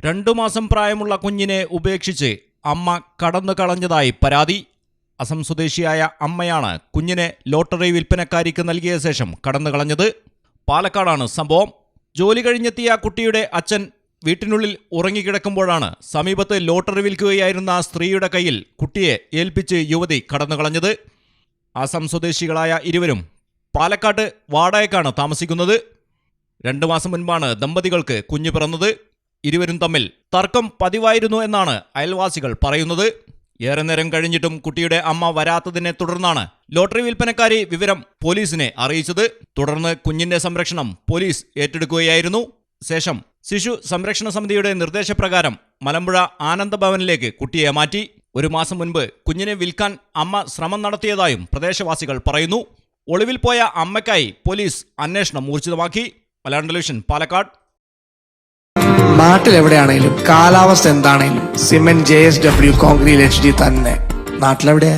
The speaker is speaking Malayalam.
2 മാസം പ്രായമുള്ള കുഞ്ഞിനെ ഉപേക്ഷിച്ച് അമ്മ കടന്നു കളഞ്ഞതായി പരാതി. അസം സ്വദേശിയായ അമ്മയാണ് കുഞ്ഞിനെ ലോട്ടറി വിൽപ്പനക്കാരിക്ക് നൽകിയ ശേഷം കടന്നു കളഞ്ഞത്. പാലക്കാടാണ് സംഭവം. ജോലി കഴിഞ്ഞെത്തിയ കുട്ടിയുടെ അച്ഛൻ വീട്ടിനുള്ളിൽ ഉറങ്ങിക്കിടക്കുമ്പോഴാണ് സമീപത്ത് ലോട്ടറി വിൽക്കുകയായിരുന്ന സ്ത്രീയുടെ കയ്യിൽ കുട്ടിയെ ഏൽപ്പിച്ച് യുവതി കടന്നു കളഞ്ഞത്. അസം സ്വദേശികളായ ഇരുവരും പാലക്കാട്ട് വാടകയ്ക്കാണ് താമസിക്കുന്നത്. 2 മാസം മുൻപാണ് ദമ്പതികൾക്ക് കുഞ്ഞ് പിറന്നത്. ഇരുവരും തമ്മിൽ തർക്കം പതിവായിരുന്നു എന്നാണ് അയൽവാസികൾ പറയുന്നത്. ഏറെ നേരം കഴിഞ്ഞിട്ടും കുട്ടിയുടെ അമ്മ വരാത്തതിനെ തുടർന്നാണ് ലോട്ടറി വിൽപ്പനക്കാരി വിവരം പോലീസിനെ അറിയിച്ചത്. തുടർന്ന് കുഞ്ഞിന്റെ സംരക്ഷണം പോലീസ് ഏറ്റെടുക്കുകയായിരുന്നു. ശേഷം ശിശു സംരക്ഷണ സമിതിയുടെ നിർദ്ദേശപ്രകാരം മലമ്പുഴ ആനന്ദഭവനിലേക്ക് കുട്ടിയെ മാറ്റി. 1 മാസം മുൻപ് കുഞ്ഞിനെ വിൽക്കാൻ അമ്മ ശ്രമം നടത്തിയതായും പ്രദേശവാസികൾ പറയുന്നു. ഒളിവിൽ പോയ അമ്മയ്ക്കായി പോലീസ് അന്വേഷണം ഊർജിതമാക്കി. മലയാളം ടെലിവിഷൻ, പാലക്കാട്. നാട്ടിലെവിടെയാണെങ്കിലും കാലാവസ്ഥ എന്താണെങ്കിലും സിമെന്റ് JSW കോൺക്രീറ്റ് HD തന്നെ. നാട്ടിലെവിടെ?